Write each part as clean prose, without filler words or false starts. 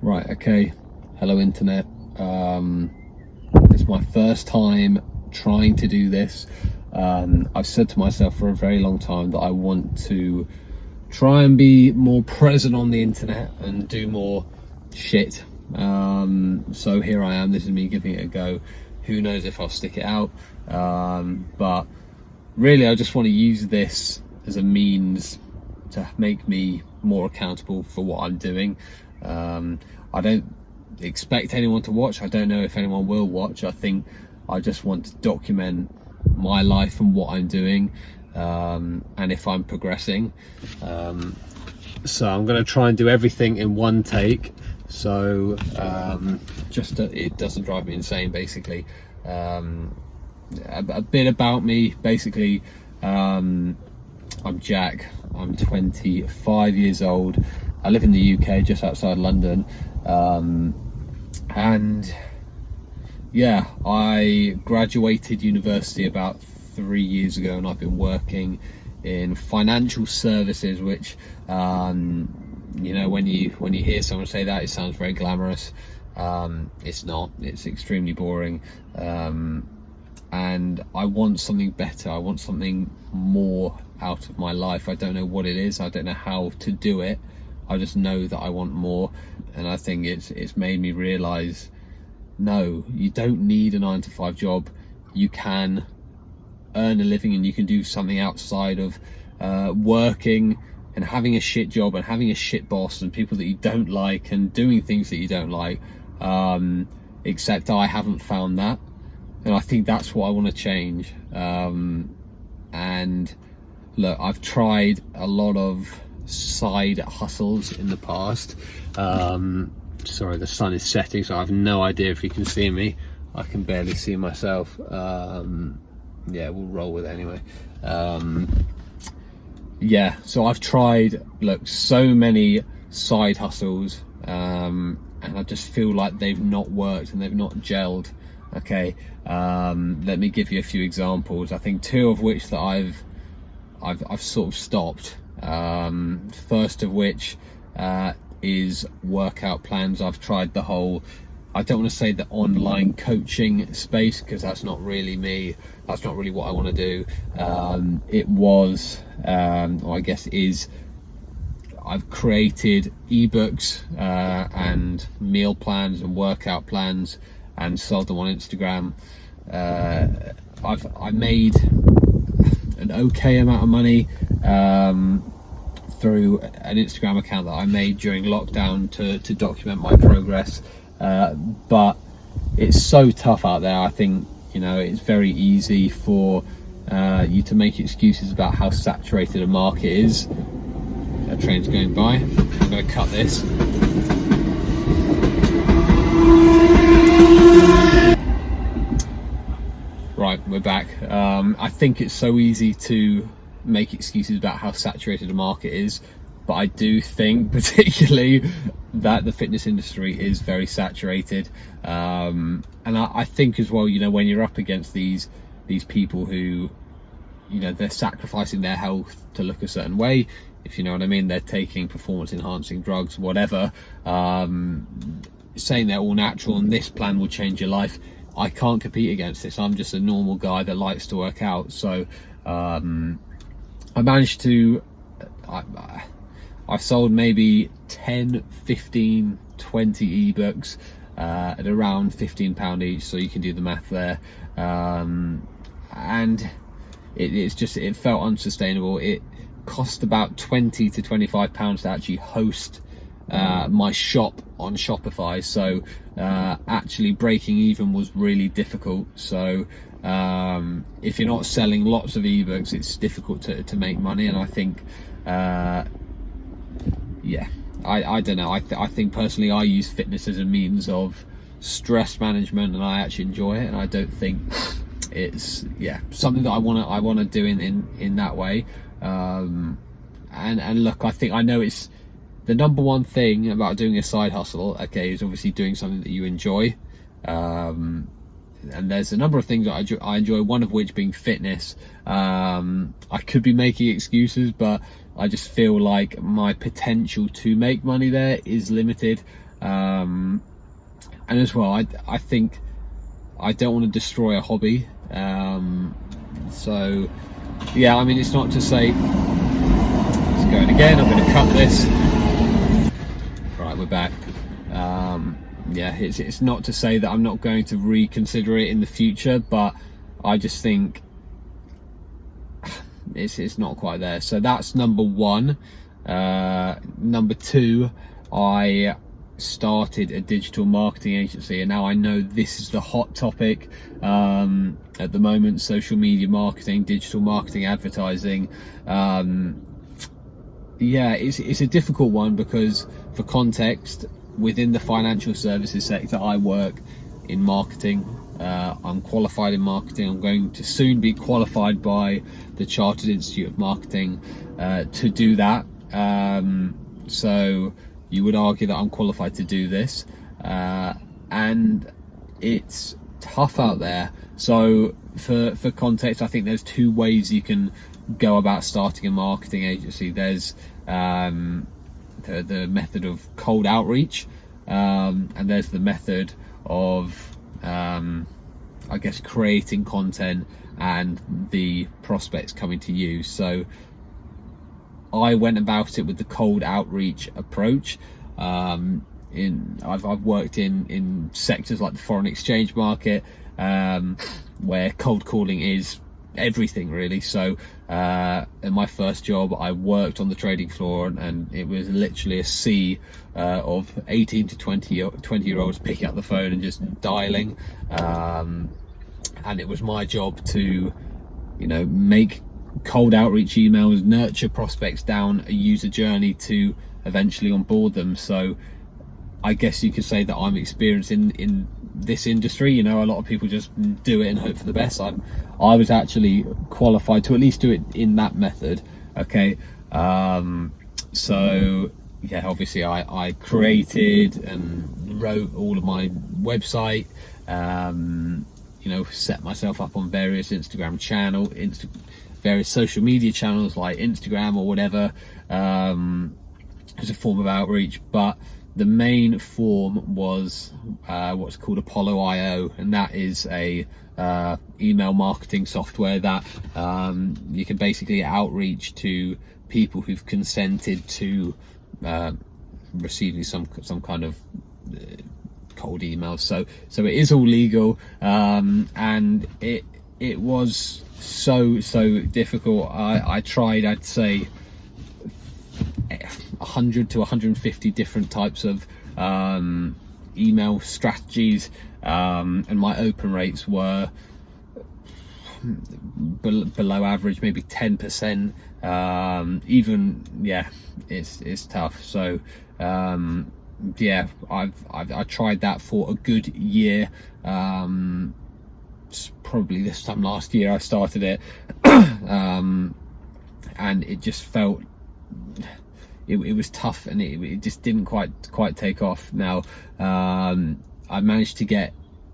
Right, okay. Hello, internet. It's my first time trying to do this. I've said to myself for a very long time that I want to try and be more present on the internet and do more shit. So here I am. This is me giving it a go. Who knows if I'll stick it out? But really, I just want to use this as a means to make me more accountable for what I'm doing. I don't expect anyone to watch. I don't know if anyone will watch. I think I just want to document my life and what I'm doing, and if I'm progressing. So I'm going to try and do everything in one take, so it doesn't drive me insane, basically. A bit about me, basically. I'm Jack. I'm 25 years old. I live in the UK, just outside London, and yeah, I graduated university about 3 years ago, and I've been working in financial services, which you know, when you hear someone say that, it sounds very glamorous. It's not. It's extremely boring, and I want something better. I want something more out of my life. I don't know what it is. I don't know how to do it. I just know that I want more, and I think it's made me realize, no, you don't need a 9-to-5 job. You can earn a living, and you can do something outside of working and having a shit job and having a shit boss and people that you don't like and doing things that you don't like. Except I haven't found that, and I think that's what I want to change. And look, I've tried a lot of side hustles in the past. Sorry, the sun is setting, so I have no idea if you can see me. I can barely see myself. Yeah, we'll roll with it anyway. Yeah, so I've tried, look, so many side hustles, and I just feel like they've not worked and they've not gelled. Okay, let me give you a few examples. I think two of which that I've sort of stopped. First of which is workout plans. I've tried the whole, I don't want to say the online coaching space, because that's not really me. That's not really what I want to do. It was, or I guess is, I've created ebooks and meal plans and workout plans and sold them on Instagram. I made an okay amount of money through an Instagram account that I made during lockdown to document my progress, but it's so tough out there. I think, you know, it's very easy for you to make excuses about how saturated a market is. A train's going by. I'm going to cut this. Right, we're back. I think it's so easy to make excuses about how saturated the market is, but I do think particularly that the fitness industry is very saturated, and I think as well, you know, when you're up against these people who, you know, they're sacrificing their health to look a certain way, if you know what I mean, they're taking performance enhancing drugs, whatever, saying they're all natural and this plan will change your life. I can't compete against this. I'm just a normal guy that likes to work out. So I managed to, I've sold maybe 10, 15, 20 ebooks at around £15 each, so you can do the math there. And it felt unsustainable. It cost about £20 to £25 to actually host my shop on Shopify, so actually breaking even was really difficult. So if you're not selling lots of ebooks, it's difficult to make money. And I think yeah, I don't know, I think personally I use fitness as a means of stress management, and I actually enjoy it, and I don't think it's something that I want to do in that way. And look, I know it's the number one thing about doing a side hustle, okay, is obviously doing something that you enjoy. And there's a number of things that I enjoy, one of which being fitness. I could be making excuses, but I just feel like my potential to make money there is limited. And as well, I think I don't want to destroy a hobby. So yeah, I mean, it's not to say, it's going again, I'm going to cut this. Right, we're back. Yeah, it's not to say that I'm not going to reconsider it in the future, but I just think it's not quite there. So that's number one. Number two, I started a digital marketing agency, and now I know this is the hot topic at the moment: social media marketing, digital marketing, advertising. Yeah, it's a difficult one because, for context, within the financial services sector, I work in marketing. I'm qualified in marketing. I'm going to soon be qualified by the Chartered Institute of Marketing to do that. So you would argue that I'm qualified to do this, and it's tough out there. So for context, I think there's two ways you can go about starting a marketing agency. There's the method of cold outreach, and there's the method of I guess creating content and the prospects coming to you. So I went about it with the cold outreach approach. I've worked in sectors like the foreign exchange market, where cold calling is everything, really. So in my first job, I worked on the trading floor, and it was literally a sea of 18 to 20 year olds picking up the phone and just dialing, and it was my job to, make cold outreach emails, nurture prospects down a user journey to eventually onboard them. So I guess you could say that I'm experienced in this industry. A lot of people just do it and hope for the best. I was actually qualified to at least do it in that method. Okay. So yeah, obviously I created and wrote all of my website, set myself up on various Instagram channel, various social media channels like Instagram or whatever, as a form of outreach. But the main form was what's called Apollo IO, and that is a email marketing software that you can basically outreach to people who've consented to receiving some kind of cold emails. So it is all legal, and it was so difficult. I tried, I'd say, 100 to 150 different types of email strategies, and my open rates were below average, maybe 10%. Even, yeah, it's tough. So yeah, I tried that for a good year. Probably this time last year I started it, and it just felt it was tough, and it just didn't quite take off. Now I managed to get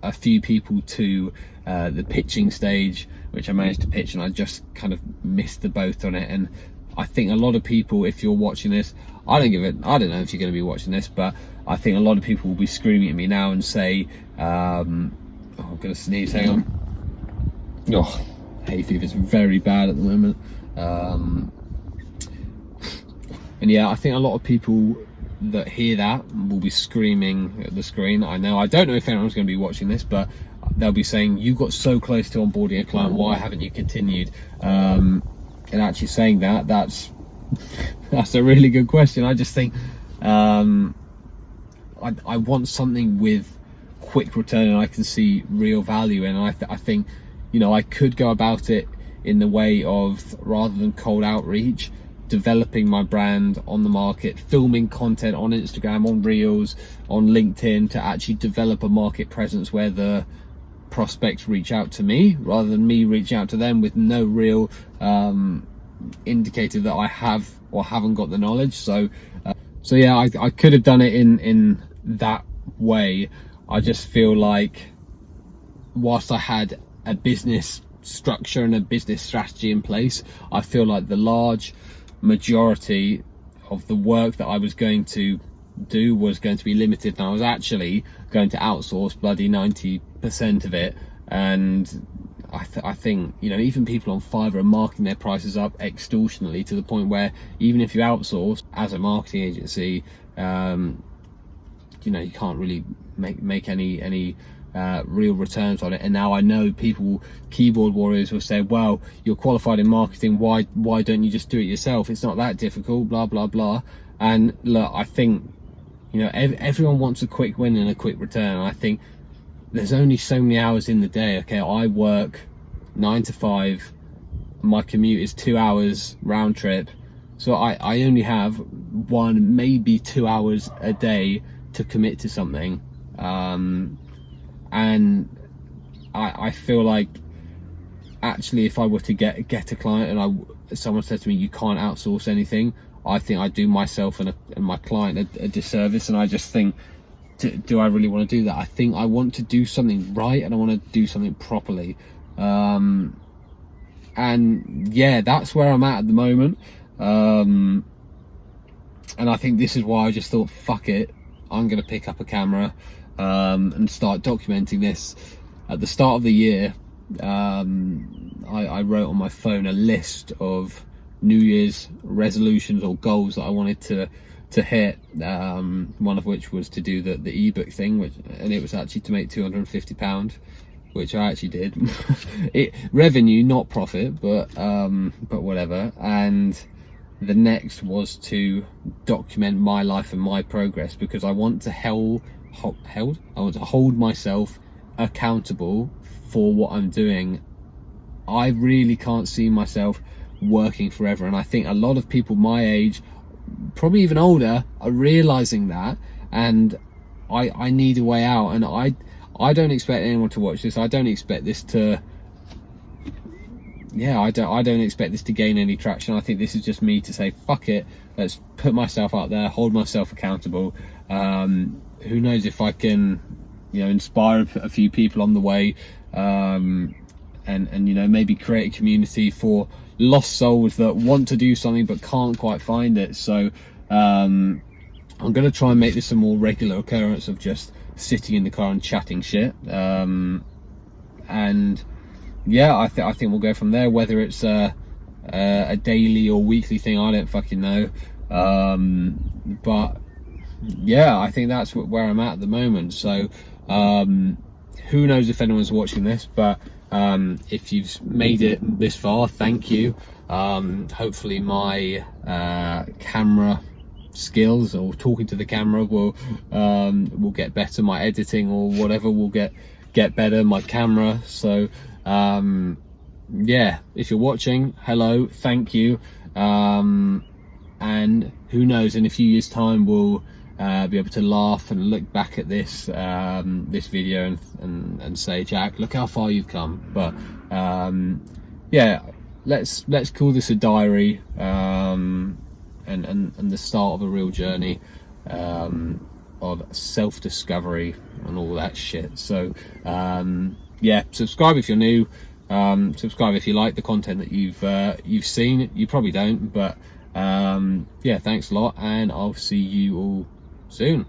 a few people to the pitching stage, which I managed to pitch, and I just kind of missed the boat on it. And I think a lot of people, if you're watching this, I don't know if you're going to be watching this, but I think a lot of people will be screaming at me now and say, I'm going to sneeze, hang on. Oh, hay fever is very bad at the moment. And yeah, I think a lot of people that hear that will be screaming at the screen. I don't know if anyone's going to be watching this, but they'll be saying, you got so close to onboarding a client, why haven't you continued? And actually saying that's a really good question. I just think I want something with quick return and I can see real value in. And I think, I could go about it in the way of, rather than cold outreach, developing my brand on the market, filming content on Instagram, on Reels, on LinkedIn, to actually develop a market presence where the prospects reach out to me rather than me reaching out to them with no real indicator that I have or haven't got the knowledge. So yeah, I could have done it in that way. I just feel like, whilst I had a business structure and a business strategy in place, I feel like the large majority of the work that I was going to do was going to be limited, and I was actually going to outsource bloody 90% of it. And I think, you know, even people on Fiverr are marking their prices up extortionately to the point where even if you outsource as a marketing agency, you know, you can't really make any real returns on it. And now I know people, keyboard warriors, will say, well, you're qualified in marketing, why don't you just do it yourself? It's not that difficult, blah blah blah. And look, I think, you know, everyone wants a quick win and a quick return. And I think there's only so many hours in the day. Okay, I work 9 to 5, my commute is 2 hours round trip, so I only have 1, maybe 2 hours a day to commit to something. And I feel like, actually, if I were to get a client and someone said to me, you can't outsource anything, I think I do myself and my client a disservice. And I just think, do I really want to do that? I think I want to do something right, and I want to do something properly. And yeah, that's where I'm at the moment. And I think this is why I just thought, fuck it, I'm going to pick up a camera and start documenting this. At the start of the year, I wrote on my phone a list of New Year's resolutions or goals that I wanted to hit, one of which was to do the ebook thing, and it was actually to make £250, which I actually did. Revenue, not profit, but whatever. And the next was to document my life and my progress, because I want to hold myself accountable for what I'm doing. I really can't see myself working forever, and I think a lot of people my age, probably even older, are realizing that, and I need a way out. And I don't expect anyone to watch this. I don't expect this to, yeah, I don't expect this to gain any traction. I think this is just me to say, fuck it, let's put myself out there, hold myself accountable. Who knows if I can, you know, inspire a few people on the way, and you know, maybe create a community for lost souls that want to do something but can't quite find it. So I'm going to try and make this a more regular occurrence of just sitting in the car and chatting shit. And yeah, I think we'll go from there. Whether it's a daily or weekly thing, I don't fucking know. But yeah, I think that's where I'm at the moment. So who knows if anyone's watching this, but if you've made it this far, thank you. Hopefully my camera skills, or talking to the camera, will get better. My editing or whatever will get better. My camera. So yeah, if you're watching, hello, thank you. And who knows, in a few years' time, we'll be able to laugh and look back at this video and say, Jack, look how far you've come. But yeah, let's call this a diary, and the start of a real journey of self-discovery and all that shit. So yeah, subscribe if you're new, subscribe if you like the content that you've seen. You probably don't, but yeah, thanks a lot, and I'll see you all soon.